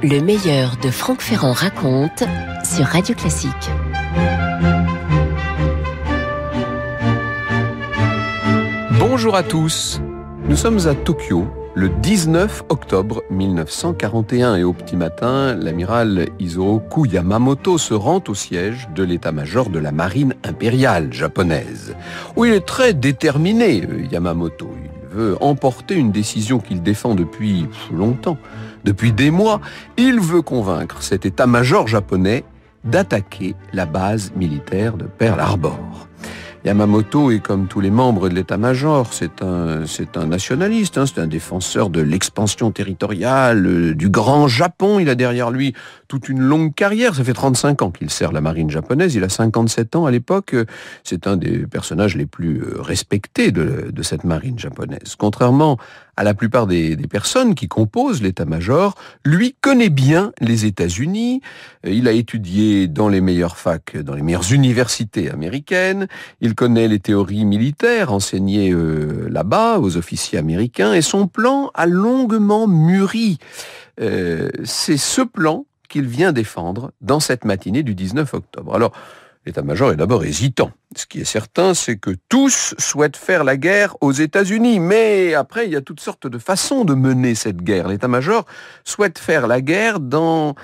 Le meilleur de Franck Ferrand raconte sur Radio Classique. Bonjour à tous. Nous sommes à Tokyo, le 19 octobre 1941 et au petit matin, l'amiral Isoroku Yamamoto se rend au siège de l'état-major de la marine impériale japonaise, où il est très déterminé, Yamamoto. Il veut emporter une décision qu'il défend depuis longtemps, depuis des mois. Il veut convaincre cet état-major japonais d'attaquer la base militaire de Pearl Harbor. Yamamoto est comme tous les membres de l'état-major, c'est un nationaliste, c'est un défenseur de l'expansion territoriale, du grand Japon. Il a derrière lui toute une longue carrière, ça fait 35 ans qu'il sert la marine japonaise, il a 57 ans à l'époque, c'est un des personnages les plus respectés de cette marine japonaise. Contrairement à la plupart des personnes qui composent l'état-major, lui connaît bien les États-Unis, il a étudié dans les meilleures facs, dans les meilleures universités américaines, il connaît les théories militaires enseignées là-bas aux officiers américains et son plan a longuement mûri. C'est ce plan qu'il vient défendre dans cette matinée du 19 octobre. Alors, l'état-major est d'abord hésitant. Ce qui est certain, c'est que tous souhaitent faire la guerre aux États-Unis. Mais après, il y a toutes sortes de façons de mener cette guerre. L'état-major souhaite faire la guerre d'une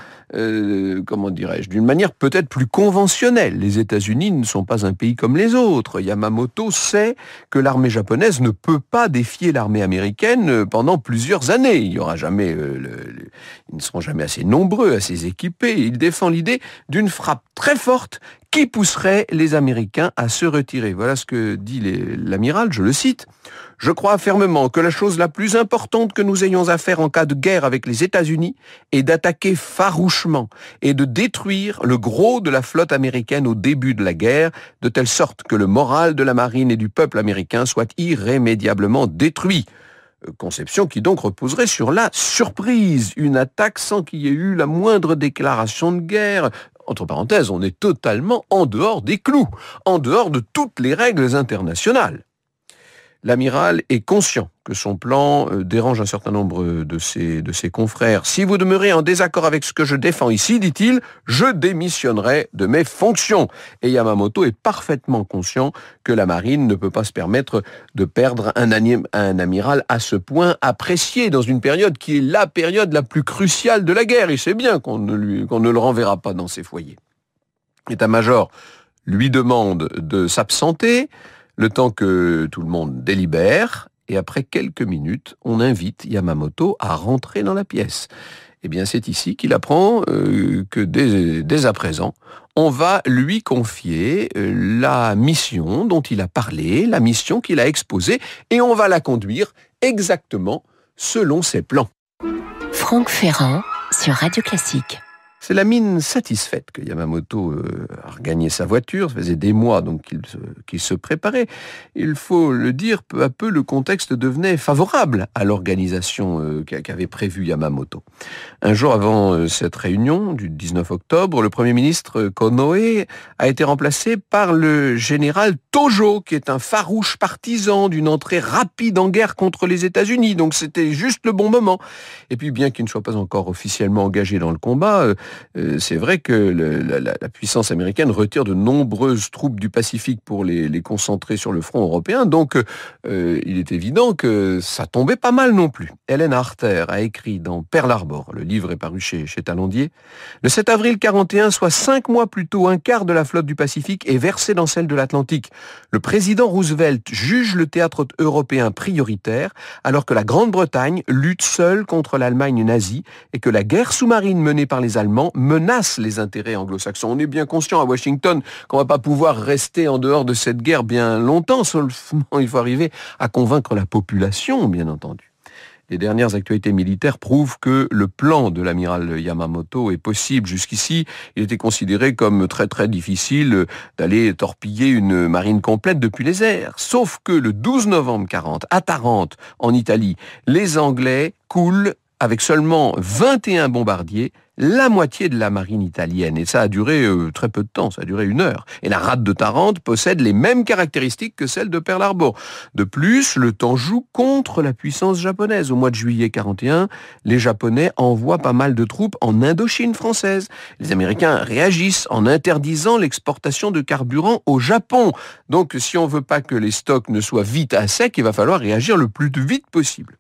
manière peut-être plus conventionnelle. Les États-Unis ne sont pas un pays comme les autres. Yamamoto sait que l'armée japonaise ne peut pas défier l'armée américaine pendant plusieurs années. Ils ne seront jamais assez nombreux, assez équipés. Il défend l'idée d'une frappe très forte qui pousserait les Américains à se retirer. Voilà ce que dit l'amiral, je le cite. « Je crois fermement que la chose la plus importante que nous ayons à faire en cas de guerre avec les États-Unis est d'attaquer farouchement et de détruire le gros de la flotte américaine au début de la guerre, de telle sorte que le moral de la marine et du peuple américain soit irrémédiablement détruit. » Conception qui donc reposerait sur la surprise, une attaque sans qu'il y ait eu la moindre déclaration de guerre. Entre parenthèses, on est totalement en dehors des clous, en dehors de toutes les règles internationales. L'amiral est conscient que son plan dérange un certain nombre de ses confrères. « Si vous demeurez en désaccord avec ce que je défends ici, dit-il, je démissionnerai de mes fonctions. » Et Yamamoto est parfaitement conscient que la marine ne peut pas se permettre de perdre un amiral à ce point apprécié dans une période qui est la période la plus cruciale de la guerre. Il sait bien qu'on ne le renverra pas dans ses foyers. L'état-major lui demande de s'absenter, le temps que tout le monde délibère, et après quelques minutes, on invite Yamamoto à rentrer dans la pièce. Eh bien, c'est ici qu'il apprend que dès à présent, on va lui confier la mission dont il a parlé, la mission qu'il a exposée, et on va la conduire exactement selon ses plans. Franck Ferrand sur Radio Classique. C'est la mine satisfaite que Yamamoto a regagné sa voiture. Ça faisait des mois donc qu'il se préparait. Il faut le dire, peu à peu, le contexte devenait favorable à l'organisation qu'avait prévue Yamamoto. Un jour avant cette réunion du 19 octobre, le Premier ministre Konoe a été remplacé par le général Tojo, qui est un farouche partisan d'une entrée rapide en guerre contre les États-Unis. Donc c'était juste le bon moment. Et puis, bien qu'il ne soit pas encore officiellement engagé dans le combat, c'est vrai que la puissance américaine retire de nombreuses troupes du Pacifique pour les concentrer sur le front européen, donc il est évident que ça tombait pas mal non plus. Hélène Harter a écrit dans Pearl Harbor, le livre est paru chez Talandier, le 7 avril 41, soit 5 mois plus tôt, un quart de la flotte du Pacifique est versé dans celle de l'Atlantique. Le président Roosevelt juge le théâtre européen prioritaire, alors que la Grande-Bretagne lutte seule contre l'Allemagne nazie et que la guerre sous-marine menée par les Allemands menace les intérêts anglo-saxons. On est bien conscient à Washington qu'on va pas pouvoir rester en dehors de cette guerre bien longtemps. Seulement, il faut arriver à convaincre la population, bien entendu. Les dernières actualités militaires prouvent que le plan de l'amiral Yamamoto est possible. Jusqu'ici, il était considéré comme très très difficile d'aller torpiller une marine complète depuis les airs. Sauf que le 12 novembre 40, à Tarente, en Italie, les Anglais coulent avec seulement 21 bombardiers, la moitié de la marine italienne. Et ça a duré très peu de temps, ça a duré 1 heure. Et la rade de Tarente possède les mêmes caractéristiques que celle de Pearl Harbor. De plus, le temps joue contre la puissance japonaise. Au mois de juillet 41, les Japonais envoient pas mal de troupes en Indochine française. Les Américains réagissent en interdisant l'exportation de carburant au Japon. Donc, si on veut pas que les stocks ne soient vite à sec, il va falloir réagir le plus vite possible.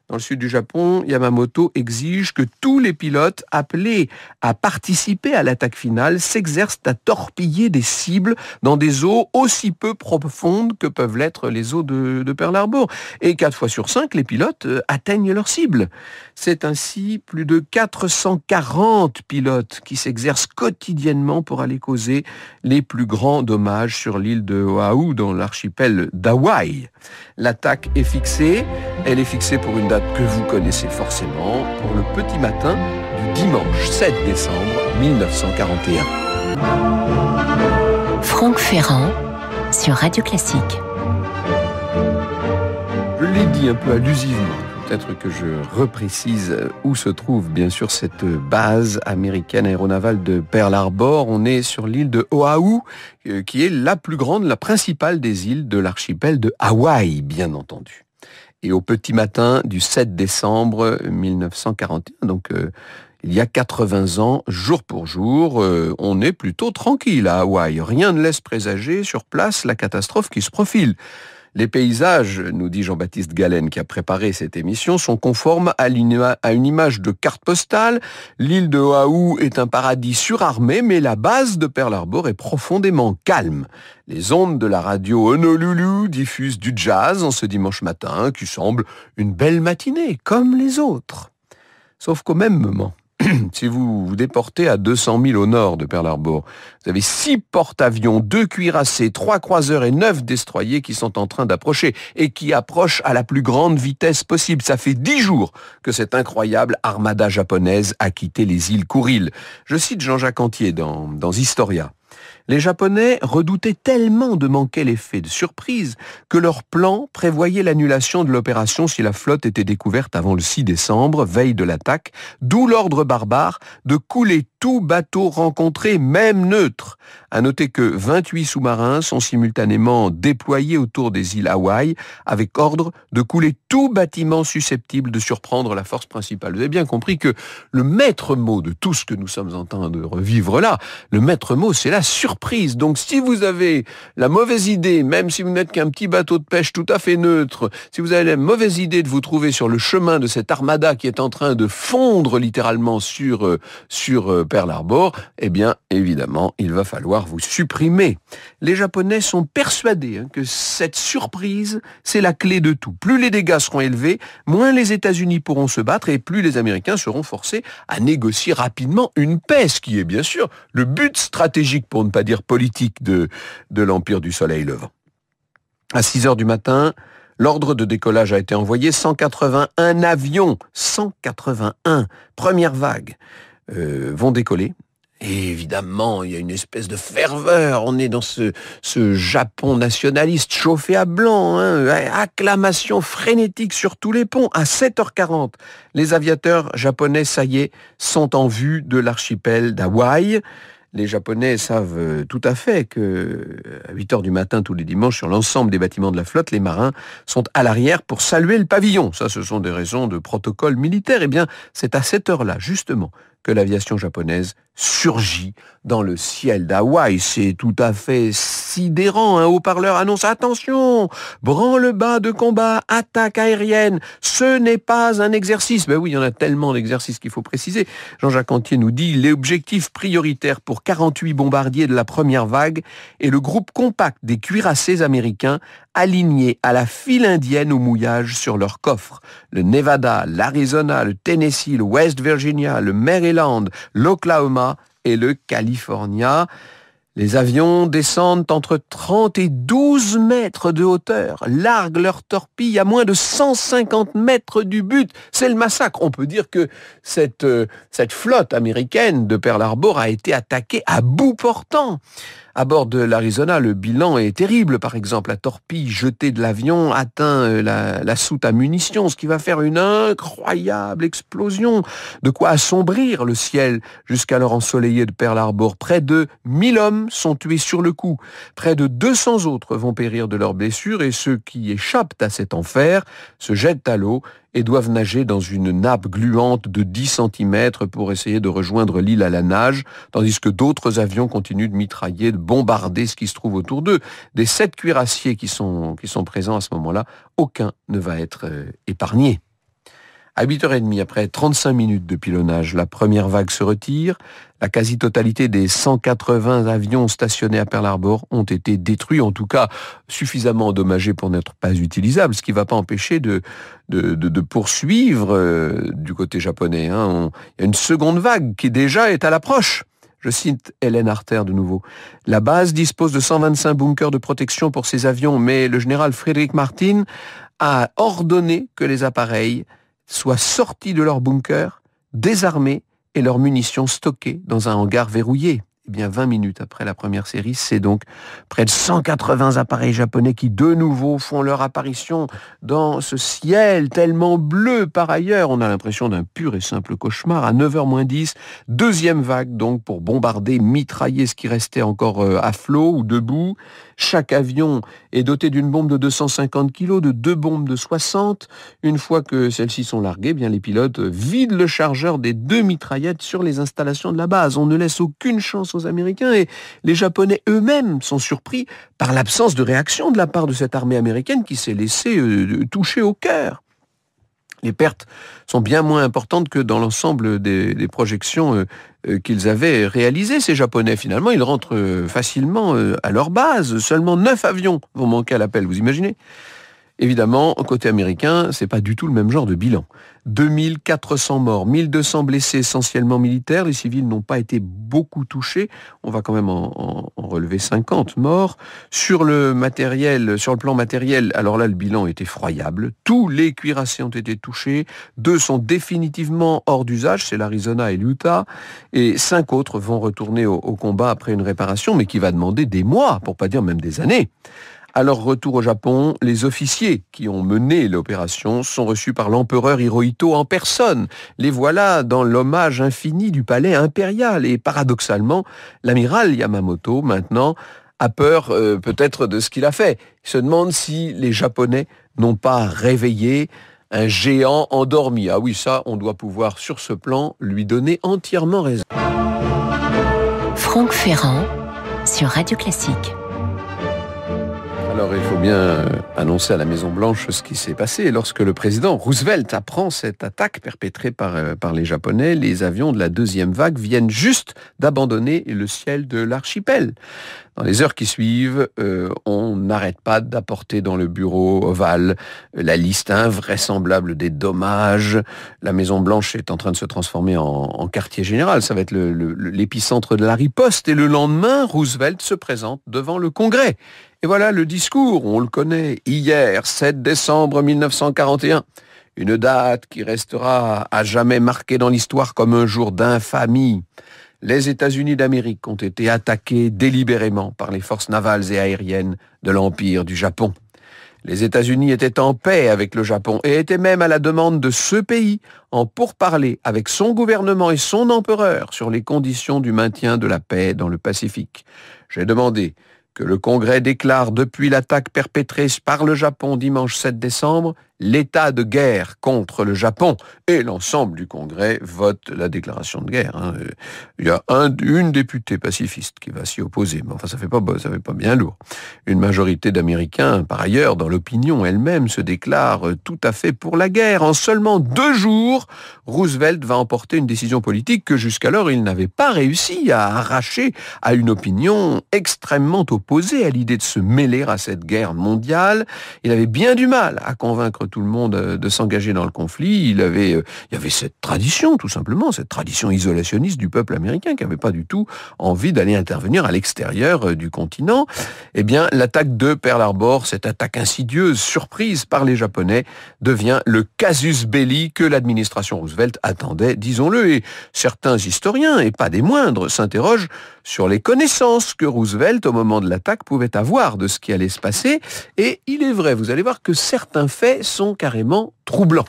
Dans le sud du Japon, Yamamoto exige que tous les pilotes appelés à participer à l'attaque finale s'exercent à torpiller des cibles dans des eaux aussi peu profondes que peuvent l'être les eaux de Pearl Harbor. Et 4 fois sur 5, les pilotes atteignent leur cible. C'est ainsi plus de 440 pilotes qui s'exercent quotidiennement pour aller causer les plus grands dommages sur l'île de Oahu, dans l'archipel d'Hawaï. L'attaque est fixée. Elle est fixée pour une date que vous connaissez forcément, pour le petit matin du dimanche 7 décembre 1941. Franck Ferrand sur Radio Classique. Je l'ai dit un peu allusivement. Peut-être que je reprécise où se trouve bien sûr cette base américaine aéronavale de Pearl Harbor. On est sur l'île de Oahu, qui est la plus grande, la principale des îles de l'archipel de Hawaï, bien entendu. Et au petit matin du 7 décembre 1941, donc il y a 80 ans, jour pour jour, on est plutôt tranquille à Hawaï. Rien ne laisse présager sur place la catastrophe qui se profile. Les paysages, nous dit Jean-Baptiste Galen qui a préparé cette émission, sont conformes à une image de carte postale. L'île de Oahu est un paradis surarmé, mais la base de Pearl Harbor est profondément calme. Les ondes de la radio Honolulu diffusent du jazz en ce dimanche matin, qui semble une belle matinée, comme les autres. Sauf qu'au même moment, si vous vous déportez à 200 000 au nord de Pearl Harbor, vous avez 6 porte-avions, 2 cuirassés, 3 croiseurs et 9 destroyers qui sont en train d'approcher et qui approchent à la plus grande vitesse possible. Ça fait 10 jours que cette incroyable armada japonaise a quitté les îles Kuriles. Je cite Jean-Jacques Antier dans Historia. Les Japonais redoutaient tellement de manquer l'effet de surprise que leur plan prévoyait l'annulation de l'opération si la flotte était découverte avant le 6 décembre, veille de l'attaque, d'où l'ordre barbare de couler tout bateau rencontré, même neutre. À noter que 28 sous-marins sont simultanément déployés autour des îles Hawaï avec ordre de couler tout bâtiment susceptible de surprendre la force principale. Vous avez bien compris que le maître mot de tout ce que nous sommes en train de revivre là, le maître mot, c'est la surprise. Donc si vous avez la mauvaise idée, même si vous n'êtes qu'un petit bateau de pêche tout à fait neutre, si vous avez la mauvaise idée de vous trouver sur le chemin de cette armada qui est en train de fondre littéralement sur Pearl Harbor, eh bien, évidemment, il va falloir vous supprimer. Les Japonais sont persuadés que cette surprise, c'est la clé de tout. Plus les dégâts seront élevés, moins les États-Unis pourront se battre et plus les Américains seront forcés à négocier rapidement une paix, ce qui est bien sûr le but stratégique, pour ne pas dire politique, de l'Empire du Soleil Levant. À 6 heures du matin, l'ordre de décollage a été envoyé. 181 avions, 181, première vague, vont décoller. Et évidemment, il y a une espèce de ferveur. On est dans ce Japon nationaliste chauffé à blanc, acclamation frénétique sur tous les ponts. À 7h40, les aviateurs japonais, ça y est, sont en vue de l'archipel d'Hawaï. Les Japonais savent tout à fait que à 8h du matin tous les dimanches, sur l'ensemble des bâtiments de la flotte, les marins sont à l'arrière pour saluer le pavillon. Ça, ce sont des raisons de protocole militaire. Eh bien, c'est à cette heure-là, justement, que l'aviation japonaise surgit dans le ciel d'Hawaï. C'est tout à fait sidérant. Un haut-parleur annonce « Attention, branle-bas de combat, attaque aérienne, ce n'est pas un exercice ». Ben oui, il y en a tellement d'exercices qu'il faut préciser. Jean-Jacques Antier nous dit « L'objectif prioritaire pour 48 bombardiers de la première vague est le groupe compact des cuirassés américains alignés à la file indienne au mouillage sur leurs coffres. Le Nevada, l'Arizona, le Tennessee, le West Virginia, le Maryland, l'Oklahoma et le California. Les avions descendent entre 30 et 12 mètres de hauteur, larguent leurs torpilles à moins de 150 mètres du but. C'est le massacre. On peut dire que cette flotte américaine de Pearl Harbor a été attaquée à bout portant. À bord de l'Arizona, le bilan est terrible. Par exemple, la torpille jetée de l'avion atteint la soute à munitions, ce qui va faire une incroyable explosion. De quoi assombrir le ciel jusqu'alors ensoleillé de Pearl Harbor. Près de 1000 hommes sont tués sur le coup. Près de 200 autres vont périr de leurs blessures et ceux qui échappent à cet enfer se jettent à l'eau et doivent nager dans une nappe gluante de 10 cm pour essayer de rejoindre l'île à la nage, tandis que d'autres avions continuent de mitrailler, de bombarder ce qui se trouve autour d'eux. Des 7 cuirassiers qui sont présents à ce moment-là, aucun ne va être épargné. À 8h30, après 35 minutes de pilonnage, la première vague se retire. La quasi-totalité des 180 avions stationnés à Pearl Harbor ont été détruits, en tout cas suffisamment endommagés pour n'être pas utilisables, ce qui ne va pas empêcher de poursuivre du côté japonais. Il y a une seconde vague qui déjà est à l'approche. Je cite Hélène Arter de nouveau. La base dispose de 125 bunkers de protection pour ces avions, mais le général Frédéric Martin a ordonné que les appareils soient sortis de leur bunker, désarmés et leurs munitions stockées dans un hangar verrouillé. Eh bien, 20 minutes après la première série, c'est donc près de 180 appareils japonais qui, de nouveau, font leur apparition dans ce ciel tellement bleu par ailleurs. On a l'impression d'un pur et simple cauchemar. À 9h moins 10, deuxième vague, donc, pour bombarder, mitrailler ce qui restait encore à flot ou debout. Chaque avion est doté d'une bombe de 250 kg, de 2 bombes de 60. Une fois que celles-ci sont larguées, bien les pilotes vident le chargeur des 2 mitraillettes sur les installations de la base. On ne laisse aucune chance aux Américains et les Japonais eux-mêmes sont surpris par l'absence de réaction de la part de cette armée américaine qui s'est laissée toucher au cœur. Les pertes sont bien moins importantes que dans l'ensemble des projections qu'ils avaient réalisées, ces Japonais. Finalement, ils rentrent facilement à leur base. Seulement 9 avions vont manquer à l'appel, vous imaginez ? Évidemment, côté américain, c'est pas du tout le même genre de bilan. 2400 morts, 1200 blessés essentiellement militaires. Les civils n'ont pas été beaucoup touchés. On va quand même en relever 50 morts. Sur le plan matériel, alors là, le bilan est effroyable. Tous les cuirassés ont été touchés. 2 sont définitivement hors d'usage, c'est l'Arizona et l'Utah. Et 5 autres vont retourner au combat après une réparation, mais qui va demander des mois, pour pas dire même des années. À leur retour au Japon, les officiers qui ont mené l'opération sont reçus par l'empereur Hirohito en personne. Les voilà dans l'hommage infini du palais impérial. Et paradoxalement, l'amiral Yamamoto, maintenant, a peur peut-être de ce qu'il a fait. Il se demande si les Japonais n'ont pas réveillé un géant endormi. Ah oui, ça, on doit pouvoir, sur ce plan, lui donner entièrement raison. Franck Ferrand, sur Radio Classique. Alors, il faut bien annoncer à la Maison-Blanche ce qui s'est passé. Lorsque le président Roosevelt apprend cette attaque perpétrée par les Japonais, les avions de la deuxième vague viennent juste d'abandonner le ciel de l'archipel. Dans les heures qui suivent, on n'arrête pas d'apporter dans le bureau ovale la liste invraisemblable des dommages. La Maison-Blanche est en train de se transformer en quartier général. Ça va être l'épicentre de la riposte. Et le lendemain, Roosevelt se présente devant le Congrès. Et voilà le discours, on le connaît, hier, 7 décembre 1941. Une date qui restera à jamais marquée dans l'histoire comme un jour d'infamie. Les États-Unis d'Amérique ont été attaqués délibérément par les forces navales et aériennes de l'Empire du Japon. Les États-Unis étaient en paix avec le Japon et étaient même à la demande de ce pays en pourparlers avec son gouvernement et son empereur sur les conditions du maintien de la paix dans le Pacifique. J'ai demandé que le Congrès déclare depuis l'attaque perpétrée par le Japon dimanche 7 décembre l'état de guerre contre le Japon. Et l'ensemble du Congrès vote la déclaration de guerre. Il y a une députée pacifiste qui va s'y opposer, mais enfin ça fait pas bien lourd. Une majorité d'Américains, par ailleurs, dans l'opinion elle-même, se déclare tout à fait pour la guerre. En seulement 2 jours, Roosevelt va emporter une décision politique que jusqu'alors il n'avait pas réussi à arracher à une opinion extrêmement opposée à l'idée de se mêler à cette guerre mondiale. Il avait bien du mal à convaincre tout le monde de s'engager dans le conflit. Il y avait cette tradition, tout simplement, cette tradition isolationniste du peuple américain qui n'avait pas du tout envie d'aller intervenir à l'extérieur du continent. Eh bien, l'attaque de Pearl Harbor, cette attaque insidieuse, surprise par les Japonais, devient le casus belli que l'administration Roosevelt attendait, disons-le. Et certains historiens, et pas des moindres, s'interrogent sur les connaissances que Roosevelt, au moment de l'attaque, pouvait avoir de ce qui allait se passer. Et il est vrai, vous allez voir que certains faits sont carrément troublants.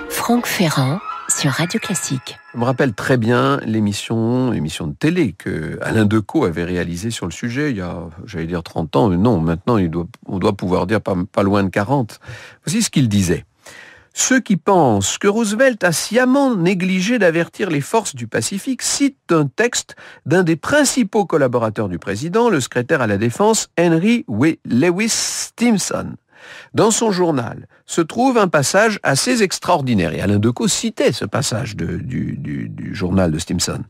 Franck Ferrand sur Radio Classique. Je me rappelle très bien l'émission de télé que Alain Decaux avait réalisée sur le sujet il y a, j'allais dire 30 ans, mais non, maintenant on doit pouvoir dire pas loin de 40. Voici ce qu'il disait. Ceux qui pensent que Roosevelt a sciemment négligé d'avertir les forces du Pacifique citent un texte d'un des principaux collaborateurs du président, le secrétaire à la Défense, Henry Lewis Stimson. Dans son journal se trouve un passage assez extraordinaire, et Alain Decaux citait ce passage du journal de Stimson.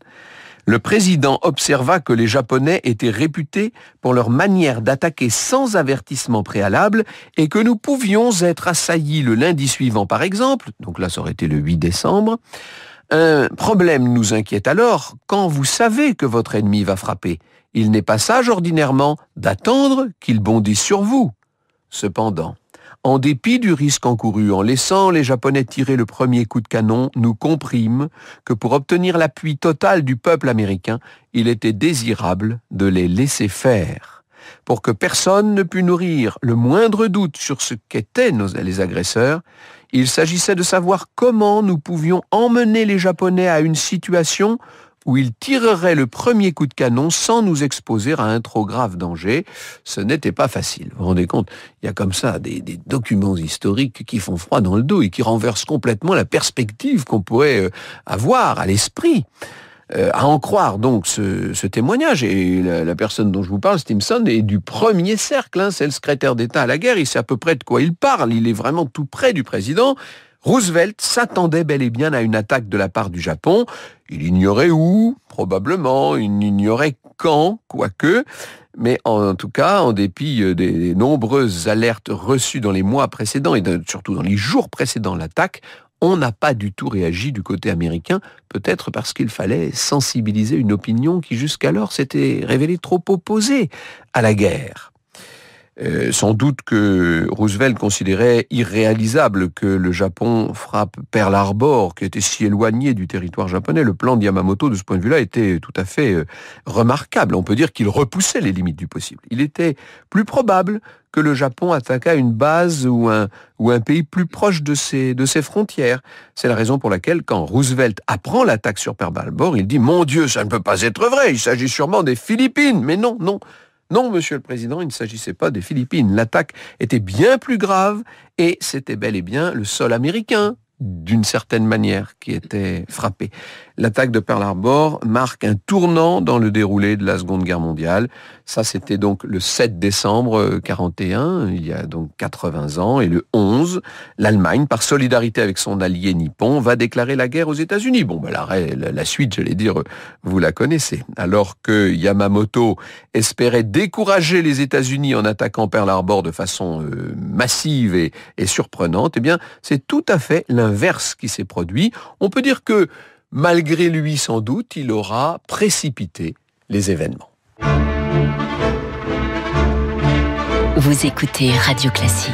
Le président observa que les Japonais étaient réputés pour leur manière d'attaquer sans avertissement préalable et que nous pouvions être assaillis le lundi suivant par exemple, donc là ça aurait été le 8 décembre. Un problème nous inquiète alors quand vous savez que votre ennemi va frapper. Il n'est pas sage ordinairement d'attendre qu'il bondisse sur vous. Cependant, en dépit du risque encouru, en laissant les Japonais tirer le premier coup de canon, nous comprîmes que pour obtenir l'appui total du peuple américain, il était désirable de les laisser faire. Pour que personne ne pût nourrir le moindre doute sur ce qu'étaient les agresseurs, il s'agissait de savoir comment nous pouvions emmener les Japonais à une situation où ils tireraient le premier coup de canon sans nous exposer à un trop grave danger. Ce n'était pas facile. Vous vous rendez compte, il y a comme ça des documents historiques qui font froid dans le dos et qui renversent complètement la perspective qu'on pourrait avoir à l'esprit. À en croire donc ce témoignage, et la personne dont je vous parle, Stimson, est du premier cercle, c'est le secrétaire d'État à la guerre, il sait à peu près de quoi il parle, il est vraiment tout près du président. Roosevelt s'attendait bel et bien à une attaque de la part du Japon. Il ignorait où, probablement, il ignorait quand, quoique. Mais en tout cas, en dépit des nombreuses alertes reçues dans les mois précédents et surtout dans les jours précédant l'attaque, on n'a pas du tout réagi du côté américain, peut-être parce qu'il fallait sensibiliser une opinion qui jusqu'alors s'était révélée trop opposée à la guerre. Sans doute que Roosevelt considérait irréalisable que le Japon frappe Pearl Harbor, qui était si éloigné du territoire japonais. Le plan de Yamamoto, de ce point de vue-là, était tout à fait remarquable. On peut dire qu'il repoussait les limites du possible. Il était plus probable que le Japon attaquât une base ou un pays plus proche de ses frontières. C'est la raison pour laquelle, quand Roosevelt apprend l'attaque sur Pearl Harbor, il dit « Mon Dieu, ça ne peut pas être vrai, il s'agit sûrement des Philippines !» Mais non, Monsieur le Président, il ne s'agissait pas des Philippines. L'attaque était bien plus grave et c'était bel et bien le sol américain, d'une certaine manière, qui était frappé. L'attaque de Pearl Harbor marque un tournant dans le déroulé de la Seconde Guerre mondiale. Ça, c'était donc le 7 décembre 41, il y a donc 80 ans, et le 11, l'Allemagne, par solidarité avec son allié nippon, va déclarer la guerre aux États-Unis. Bon, la suite, j'allais dire, vous la connaissez. Alors que Yamamoto espérait décourager les États-Unis en attaquant Pearl Harbor de façon massive et surprenante, eh bien, c'est tout à fait l'inverse qui s'est produit. On peut dire que malgré lui, sans doute, il aura précipité les événements. Vous écoutez Radio Classique.